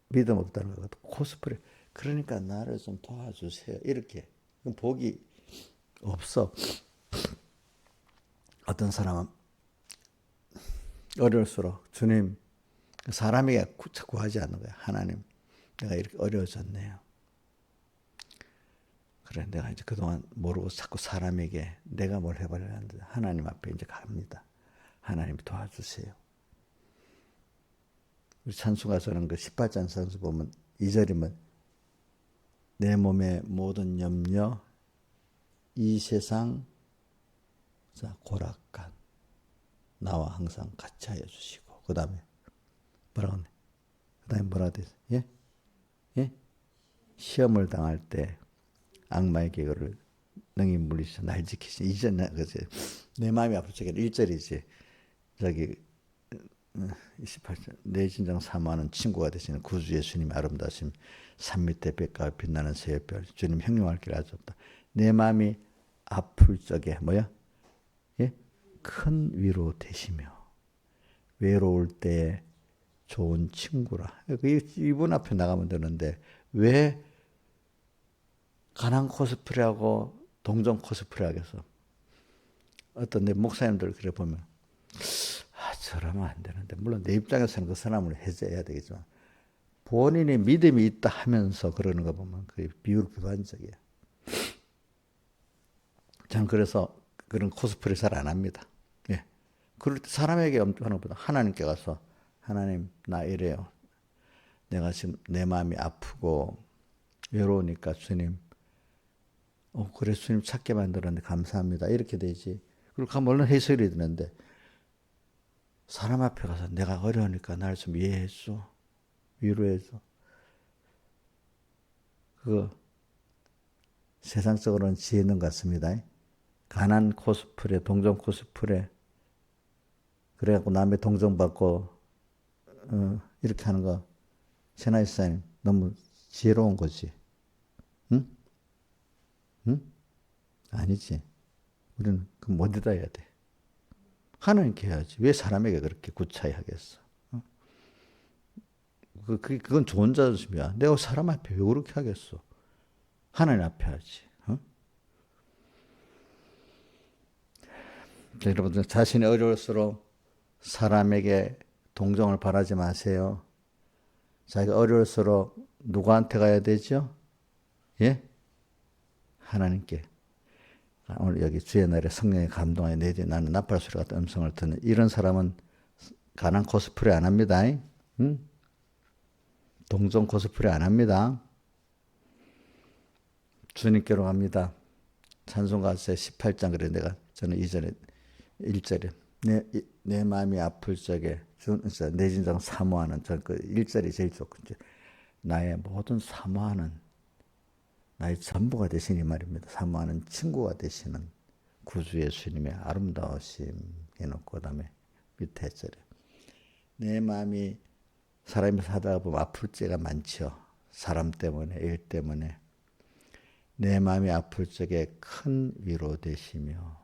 S1: 믿음 없다는 거 코스프레. 그러니까 나를 좀 도와주세요. 이렇게 복이 없어. 어떤 사람은 어려울수록 주님, 사람에게 구하지 않는 거야. 하나님, 내가 이렇게 어려워졌네요. 그래, 내가 이제 그동안 모르고 자꾸 사람에게 내가 뭘 해보려고 하는데 하나님 앞에 이제 갑니다. 하나님 도와주세요. 우리 찬수가서는 그 18장 찬수 보면 2절이면 내 몸의 모든 염려, 이 세상 고락간 나와 항상 같이 하여 주시고, 그 다음에 뭐라고 하네? 그 다음에 뭐라 돼? 예? 예? 시험을 당할 때 악마의 계획을 능히 물리셔 날 지키시. 이제 내 마음이 아플 적에는 1절이지. 저기 28절 내 진정 사모하는 친구가 되시는 구주 예수님의 아름다우심, 산 밑에 백가와 빛나는 새별 주님 형용할 길 아셨다. 내 마음이 아플 적에 뭐야? 예? 큰 위로 되시며 외로울 때 좋은 친구라. 이분 앞에 나가면 되는데 왜 가난 코스프레하고 동정 코스프레 하겠어? 어떤 내 목사님들 그래 보면 저러면 안 되는데, 물론 내 입장에서는 그 사람을 해제해야 되겠지만 본인이 믿음이 있다 하면서 그러는 거 보면 그게 비율비반적이에요. 저는 그래서 그런 코스프레 잘 안 합니다. 예. 그럴 때 사람에게 하는 것보다 하나님께 가서 하나님 나 이래요. 내가 지금 내 마음이 아프고 외로우니까 주님, 그래 주님 찾게 만들었는데 감사합니다. 이렇게 되지. 그리고 가면 물론 해설이 되는데 사람 앞에 가서 내가 어려우니까 나를 좀 이해해줘. 위로해줘. 그거 세상적으로는 지혜 있는 것 같습니다. 가난 코스프레, 동정 코스프레. 그래갖고 남의 동정받고 이렇게 하는 거 세나이사님 너무 지혜로운 거지. 응? 응? 아니지. 우리는 그럼 어디다 해야 돼? 하나님께 해야지. 왜 사람에게 그렇게 구차히 하겠어? 그건 좋은 자존심이야. 내가 사람 앞에 왜 그렇게 하겠어? 하나님 앞에 하지. 여러분들 자신이 어려울수록 사람에게 동정을 바라지 마세요. 자기가 어려울수록 누구한테 가야 되죠? 예? 하나님께. 오늘 여기 주의 날에 성령의 감동에 내지 나는 나팔 소리 같은 음성을 듣는 이런 사람은 가난 코스프레 안 합니다. 응? 동정 코스프레 안 합니다. 주님께로 갑니다. 찬송가서 18장 그래 저는 이전에 1절에 내 마음이 아플 적에 내 진정 사모하는 전 그 1절이 제일 좋고 나의 모든 사모하는 나의 전부가 되시니 말입니다. 사모하는 친구가 되시는 구주 예수님의 아름다우심 해놓고 그다음에 밑에 절에 내 마음이 사람이 살다가 보면 아플 때가 많죠. 사람 때문에 일 때문에 내 마음이 아플 적에 큰 위로 되시며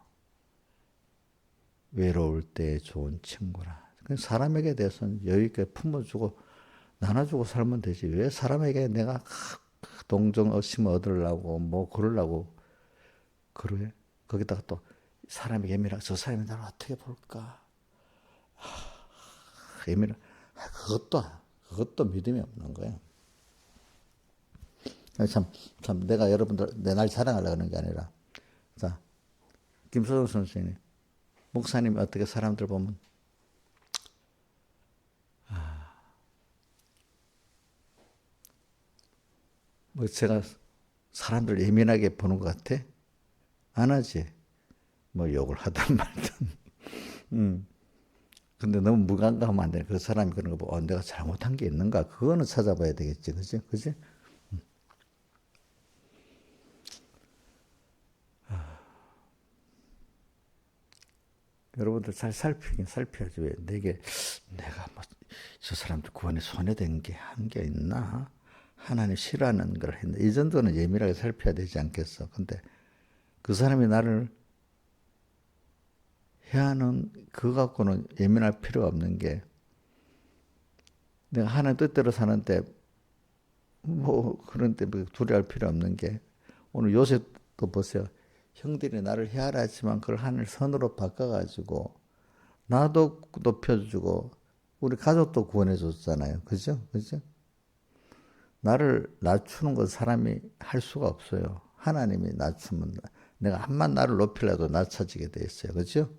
S1: 외로울 때 좋은 친구라. 사람에게 대해서는 여유 있게 품어주고 나눠주고 살면 되지. 왜 사람에게 내가 동정 의심 얻으려고 뭐 그러려고 그러게. 거기다가 또 사람이 예민하고 저 사람이 나를 어떻게 볼까? 예민하. 그것도 믿음이 없는 거예요. 참 내가 여러분들 내 날 자랑하려고 하는 게 아니라, 자, 김소정 선생님, 목사님이 어떻게 사람들 보면 뭐 제가 사람들 예민하게 보는 것 같아? 안 하지. 뭐 욕을 하든 말든. 근데 너무 무감각하면 안 돼. 그 사람이 그런 거 보고 내가 잘못한 게 있는가? 그거는 찾아봐야 되겠지. 그지? 그지? 여러분들 잘 살펴야지. 왜 내가 뭐 저 사람들 구원에 손해된 게 한 게 있나? 하나님 싫어하는 걸 했는데 이 정도는 예민하게 살펴야 되지 않겠어? 근데 그 사람이 나를 해하는 그거 갖고는 예민할 필요가 없는 게, 내가 하나님 뜻대로 사는데 뭐 그런데 뭐 두려워할 필요 없는 게, 오늘 요셉도 보세요. 형들이 나를 해하라 했지만 그걸 하늘 선으로 바꿔가지고 나도 높여주고 우리 가족도 구원해줬잖아요. 그죠? 그죠? 나를 낮추는 건 사람이 할 수가 없어요. 하나님이 낮추면 내가 한만 나를 높이려도 낮춰지게 돼 있어요. 그죠?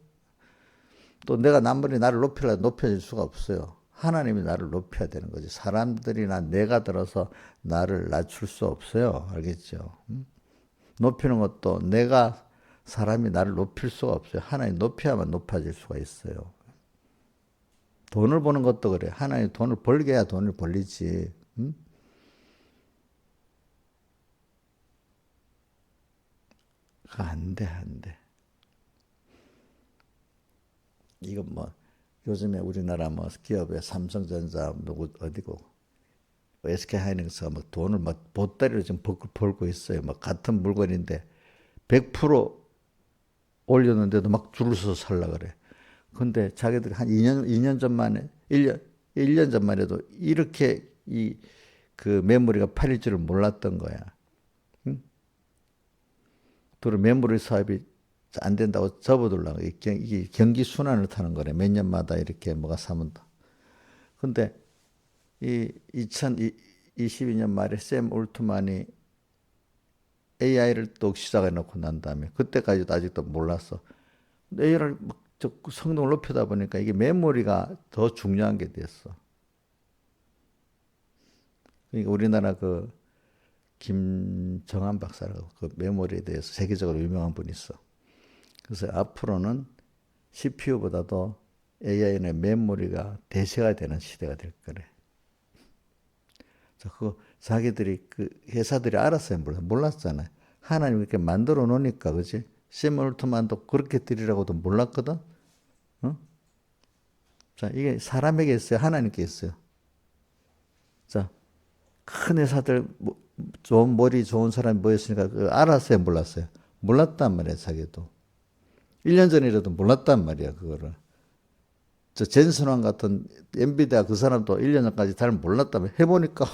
S1: 또 내가 남들이 나를 높이려도 높여질 수가 없어요. 하나님이 나를 높여야 되는 거지. 사람들이나 내가 들어서 나를 낮출 수 없어요. 알겠죠? 높이는 것도 내가 사람이 나를 높일 수가 없어요. 하나님 높여야만 높아질 수가 있어요. 돈을 버는 것도 그래. 하나님 돈을 벌게 해야 돈을 벌리지. 안 돼, 안 돼. 이거 뭐 요즘에 우리나라 뭐 기업에 삼성전자 누구 어디고 SK하이닉스가 뭐 돈을 막 보따리로 지금 벌고 있어요. 막 같은 물건인데 100% 올렸는데도 막 줄을 서서 살라 그래. 근데 자기들이 한 2년 전만에 1년 전만 해도 이렇게 그 메모리가 팔릴 줄을 몰랐던 거야. 응? 또 메모리 사업이 안 된다고 접어두려고. 이게 경기 순환을 타는 거래. 몇 년마다 이렇게 뭐가 사면 더. 근데 이 2022년 말에 샘 올트만이 AI를 또 시작해 놓고 난 다음에 그때까지도 아직도 몰랐어. AI를 막 성능을 높이다 보니까 이게 메모리가 더 중요한 게 됐어. 그러니까 우리나라 그 김정한 박사라고 그 메모리에 대해서 세계적으로 유명한 분이 있어. 그래서 앞으로는 CPU보다도 AI는 메모리가 대세가 되는 시대가 될 거래. 그거 자기들이 그 회사들이 알았어요? 몰랐잖아요. 하나님 이렇게 만들어 놓으니까, 그지? 샘 올트만도 그렇게 드리라고도 몰랐거든? 어? 자, 이게 사람에게 있어요? 하나님께 있어요? 자, 큰 회사들, 좋은 머리 좋은 사람이 모였으니까 알았어요? 몰랐어요? 몰랐단 말이야, 자기도. 1년 전이라도 몰랐단 말이야, 그거를. 저 젠슨왕 같은 엔비디아 그 사람도 1년 전까지 잘 몰랐다면 해보니까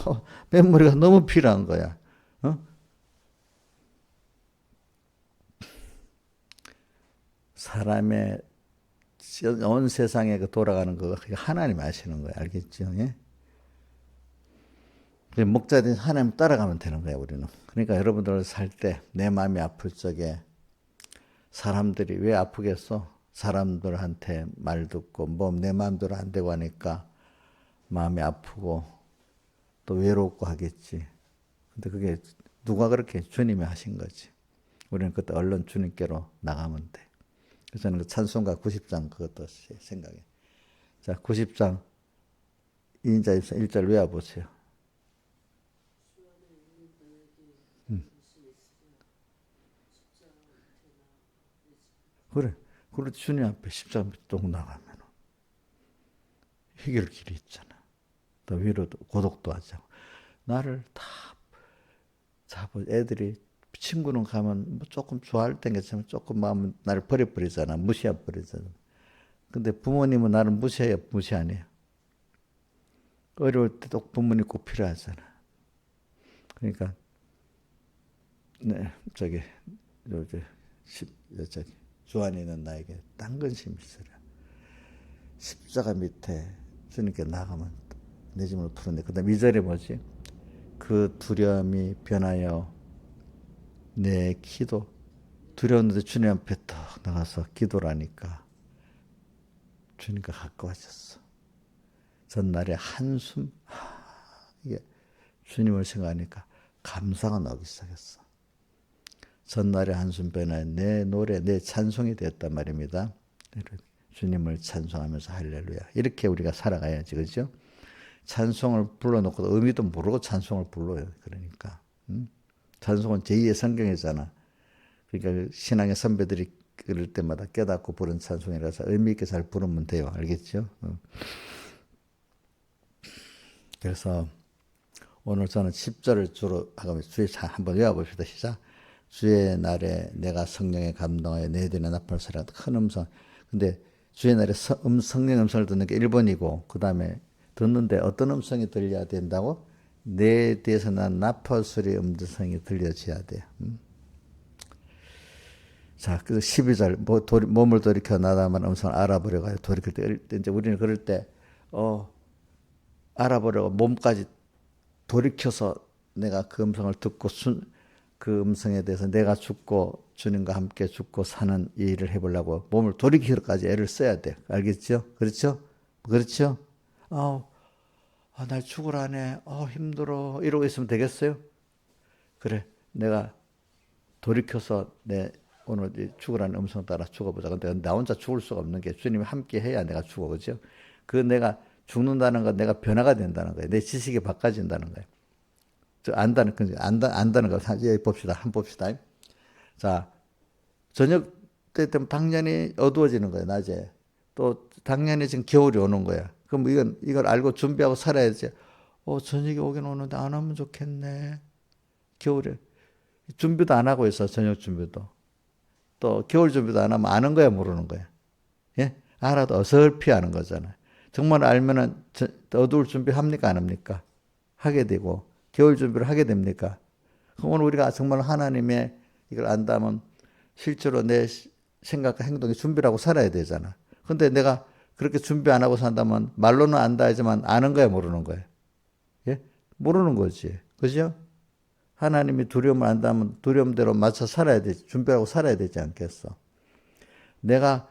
S1: 메모리가 너무 필요한 거야. 어? 사람의 온 세상에 그 돌아가는 거 하나님 아시는 거야. 알겠죠? 예? 목자들이 하나님 따라가면 되는 거야, 우리는. 그러니까 여러분들 살 때 내 마음이 아플 적에 사람들이 왜 아프겠어? 사람들한테 말 듣고 뭐 내 마음대로 안 되고 하니까 마음이 아프고 또 외롭고 하겠지. 근데 그게 누가 그렇게 주님이 하신 거지. 우리는 그때 얼른 주님께로 나가면 돼. 그래서 저는 그 찬송가 90장 그것도 생각해. 자, 90장 2인자 1절 외워보세요. 그래. 그래, 주님 앞에 십자가 똥 나가면 해결길이 있잖아. 또 위로도, 고독도 하자고. 나를 다 잡아. 애들이, 친구는 가면 뭐 조금 좋아할 땐 괜찮으면 조금 마음은 나를 버려버리잖아. 무시해버리잖아. 근데 부모님은 나를 무시해요? 무시 안 해요? 어려울 때 또 부모님 꼭 필요하잖아. 그러니까, 네, 저기, 저기 주 안에 있는 나에게 딴 근심이 있으라. 십자가 밑에 주님께 나가면 내 짐을 푸는데, 그 다음 2절에 뭐지? 그 두려움이 변하여 내 기도. 두려웠는데 주님 앞에 딱 나가서 기도를 하니까 주님과 가까워졌어. 전날에 한숨, 이게 주님을 생각하니까 감사가 나오기 시작했어. 전날에 한숨 변화에 내 노래, 내 찬송이 됐단 말입니다. 주님을 찬송하면서 할렐루야. 이렇게 우리가 살아가야지, 그죠? 찬송을 불러놓고 의미도 모르고 찬송을 불러요. 그러니까 찬송은 제2의 성경이잖아. 그러니까 신앙의 선배들이 그럴 때마다 깨닫고 부른 찬송이라서 의미 있게 잘 부르면 돼요. 알겠죠? 그래서 오늘 저는 10절을 주로 하고 주의 한번 외워봅시다. 시작. 주의 날에 내가 성령에 감동하여 너희들의 나팔소리가 큰 음성. 근데 주의 날에 성령 음성을 듣는 게 1번이고, 그 다음에 듣는데 어떤 음성이 들려야 된다고? 내 뒤에서 난 나팔소리 음성이 들려져야 돼. 자, 그 12절, 몸을 돌이켜 나다만 음성을 알아보려고 해요. 돌이킬 때, 이제 우리는 그럴 때, 알아보려고 몸까지 돌이켜서 내가 그 음성을 듣고 그 음성에 대해서 내가 죽고 주님과 함께 죽고 사는 이 일을 해보려고 몸을 돌이키기까지 애를 써야 돼. 알겠죠? 그렇죠? 그렇죠? 날 죽으라네. 힘들어. 이러고 있으면 되겠어요? 그래. 내가 돌이켜서 오늘 죽으라는 음성 따라 죽어보자. 근데 나 혼자 죽을 수가 없는 게 주님이 함께 해야 내가 죽어. 그죠? 내가 죽는다는 건 내가 변화가 된다는 거예요. 내 지식이 바꿔진다는 거예요. 안다는 거 봅시다. 한번 봅시다. 자, 저녁 때 되면 당연히 어두워지는 거예요. 낮에. 또 당연히 지금 겨울이 오는 거야. 그럼 이걸 알고 준비하고 살아야지. 저녁이 오긴 오는데 안 하면 좋겠네. 겨울에. 준비도 안 하고 있어. 저녁 준비도. 또 겨울 준비도 안 하면 아는 거야, 모르는 거야. 예? 알아도 어설피 하는 거잖아요. 정말 알면은 어두울 준비 합니까, 안 합니까? 하게 되고 겨울 준비를 하게 됩니까? 오늘 우리가 정말 하나님의 이걸 안다면 실제로 내 생각과 행동이 준비라고 살아야 되잖아. 근데 내가 그렇게 준비 안 하고 산다면 말로는 안다 하지만 아는 거야, 모르는 거야? 예? 모르는 거지. 그죠? 하나님이 두려움을 안다면 두려움대로 맞춰 살아야 되지. 준비하고 살아야 되지 않겠어? 내가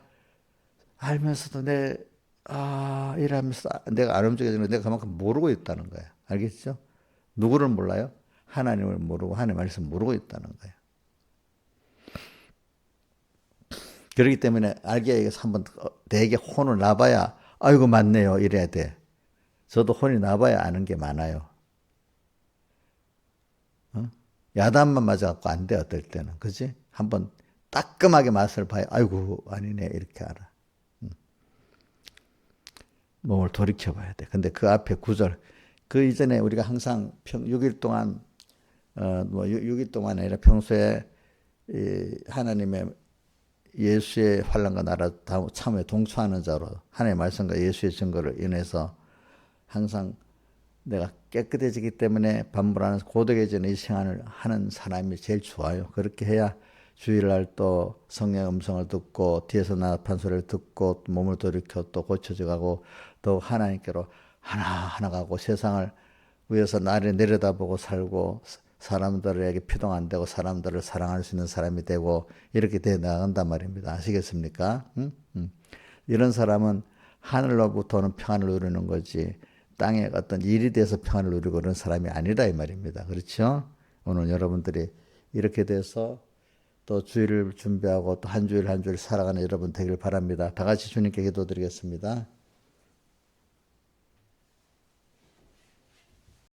S1: 알면서도 일하면서 내가 안 움직여지는 내가 그만큼 모르고 있다는 거야. 알겠죠? 누구를 몰라요? 하나님을 모르고 하나님의 말씀 모르고 있다는 거야. 그렇기 때문에 알게 위해서 한번 되게 혼을 나봐야 아이고 맞네요 이래야 돼. 저도 혼이 나봐야 아는 게 많아요. 야단만 맞아갖고 안 돼 어떨 때는. 그지? 한번 따끔하게 맛을 봐야 아이고 아니네 이렇게 알아. 몸을 돌이켜봐야 돼. 근데 그 앞에 9절, 그 이전에 우리가 항상 6일 동안 6일 동안 아니라 평소에 하나님의 예수의 환난과 나라 참에 동초하는 자로 하나님의 말씀과 예수의 증거를 인해서 항상 내가 깨끗해지기 때문에 반불하는 고독해지는 이 생활을 하는 사람이 제일 좋아요. 그렇게 해야 주일날 또 성령의 음성을 듣고 뒤에서 나팔 소리를 듣고 몸을 돌이켜 또 고쳐져 가고 또 하나님께로 하나하나 가고 세상을 위에서 나를 내려다보고 살고 사람들에게 피동 안 되고 사람들을 사랑할 수 있는 사람이 되고 이렇게 돼 나간단 말입니다. 아시겠습니까? 이런 사람은 하늘로부터는 평안을 누리는 거지 땅에 어떤 일이 돼서 평안을 누리고 그런 사람이 아니라 이 말입니다. 그렇죠? 오늘 여러분들이 이렇게 돼서 또 주일을 준비하고 또 한 주일 한 주일 살아가는 여러분 되길 바랍니다. 다 같이 주님께 기도드리겠습니다.